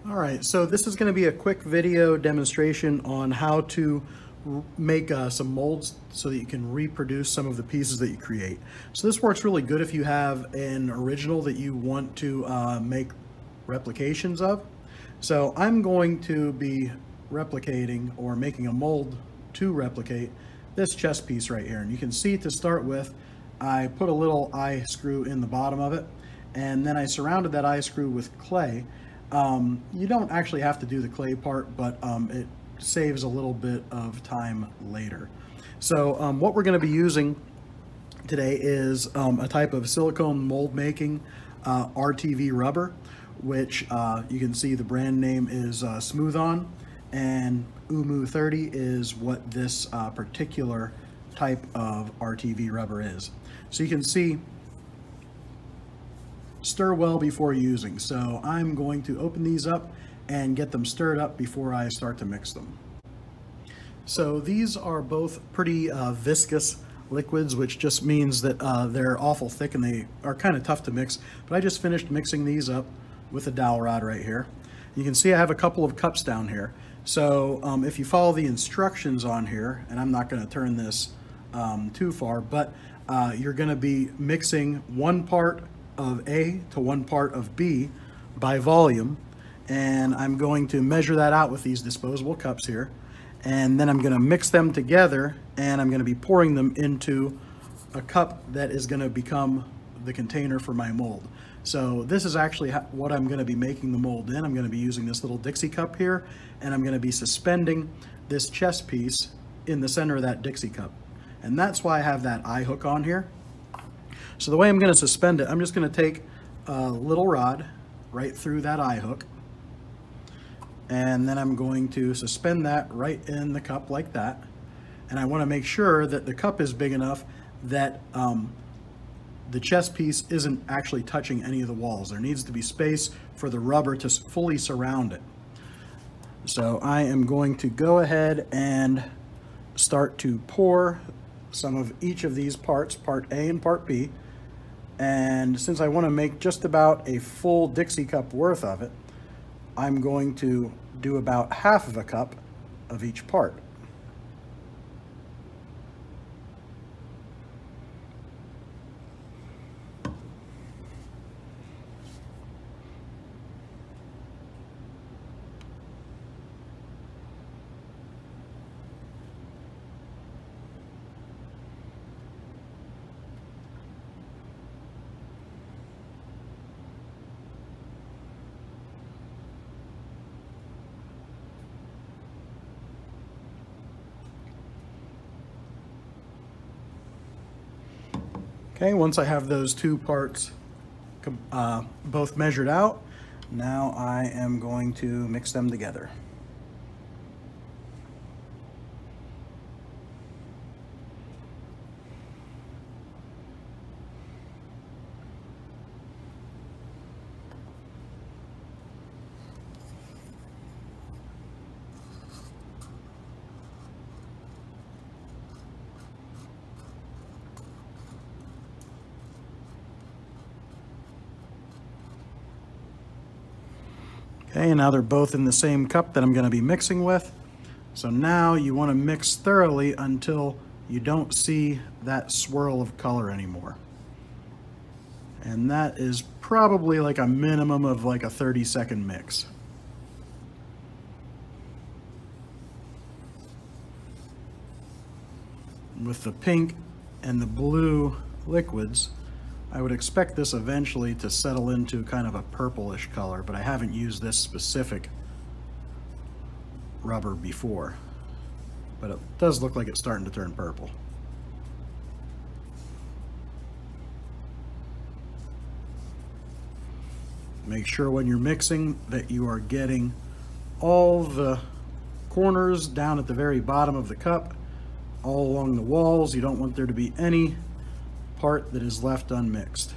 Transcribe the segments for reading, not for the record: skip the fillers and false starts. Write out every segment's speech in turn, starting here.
All right, so this is going to be a quick video demonstration on how to make some molds so that you can reproduce some of the pieces that you create. So this works really good if you have an original that you want to make replications of. So I'm going to be replicating or making a mold to replicate this chest piece right here. And you can see to start with, I put a little eye screw in the bottom of it, and then I surrounded that eye screw with clay. You don't actually have to do the clay part, but it saves a little bit of time later. So what we're going to be using today is a type of silicone mold making RTV rubber, which you can see the brand name is Smooth On, and Oomoo 30 is what this particular type of RTV rubber is. So you can see, stir well before using. So I'm going to open these up and get them stirred up before I start to mix them. So these are both pretty viscous liquids, which just means that they're awful thick and they are kind of tough to mix. But I just finished mixing these up with a dowel rod right here. You can see I have a couple of cups down here. So if you follow the instructions on here, and I'm not going to turn this too far, but you're going to be mixing 1 part of A to 1 part of B by volume, and I'm going to measure that out with these disposable cups here, and then I'm going to mix them together, and I'm going to be pouring them into a cup that is going to become the container for my mold. So this is actually what I'm going to be making the mold in. I'm going to be using this little Dixie cup here, and I'm going to be suspending this chest piece in the center of that Dixie cup, and that's why I have that eye hook on here. So the way I'm going to suspend it, I'm just going to take a little rod right through that eye hook, and then I'm going to suspend that right in the cup like that. And I want to make sure that the cup is big enough that the chest piece isn't actually touching any of the walls. There needs to be space for the rubber to fully surround it. So I am going to go ahead and start to pour some of each of these parts, part A and part B. And since I want to make just about a full Dixie cup worth of it, I'm going to do about half of a cup of each part. Okay, once I have those 2 parts both measured out, now I am going to mix them together. Okay, and now they're both in the same cup that I'm going to be mixing with. So now you want to mix thoroughly until you don't see that swirl of color anymore. And that is probably like a minimum of like a 30-second mix. With the pink and the blue liquids, I would expect this eventually to settle into kind of a purplish color, but I haven't used this specific rubber before. But it does look like it's starting to turn purple. Make sure when you're mixing that you are getting all the corners down at the very bottom of the cup, all along the walls. You don't want there to be any part that is left unmixed.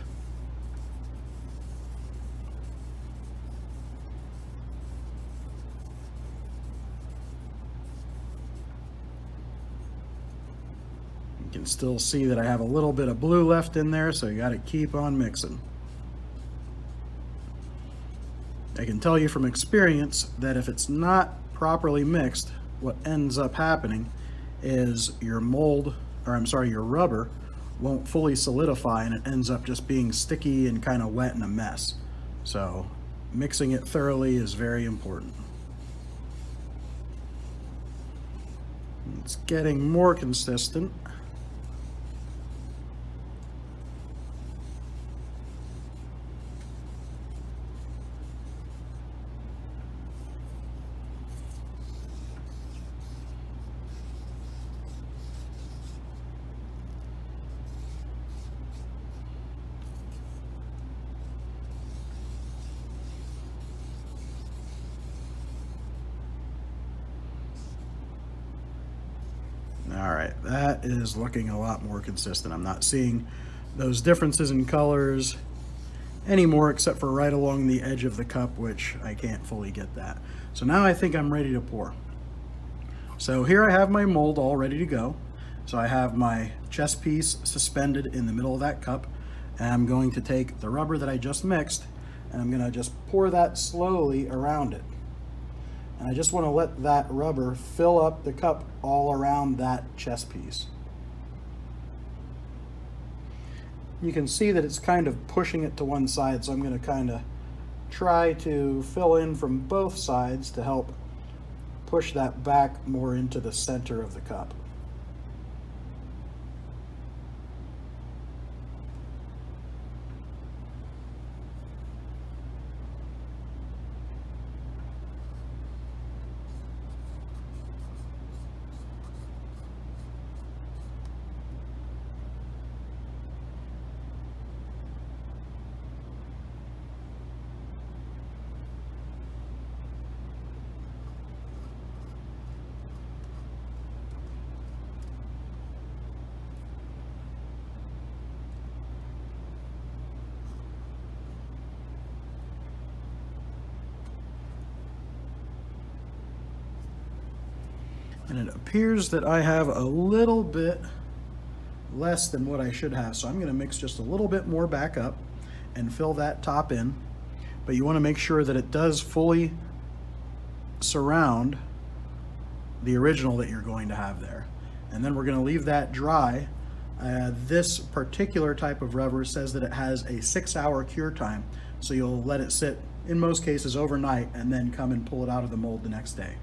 You can still see that I have a little bit of blue left in there, so you got to keep on mixing. I can tell you from experience that if it's not properly mixed, what ends up happening is your mold, or I'm sorry, your rubber won't fully solidify and it ends up just being sticky and kind of wet and a mess. So mixing it thoroughly is very important. It's getting more consistent. All right, that is looking a lot more consistent. I'm not seeing those differences in colors anymore, except for right along the edge of the cup, which I can't fully get that. So now I think I'm ready to pour. So here I have my mold all ready to go. So I have my chess piece suspended in the middle of that cup, and I'm going to take the rubber that I just mixed, and I'm gonna just pour that slowly around it. And I just want to let that rubber fill up the cup all around that chess piece. You can see that it's kind of pushing it to one side, so I'm going to kind of try to fill in from both sides to help push that back more into the center of the cup. And it appears that I have a little bit less than what I should have. So I'm going to mix just a little bit more back up and fill that top in. But you want to make sure that it does fully surround the original that you're going to have there. And then we're going to leave that dry. This particular type of rubber says that it has a 6-hour cure time. So you'll let it sit, in most cases, overnight and then come and pull it out of the mold the next day.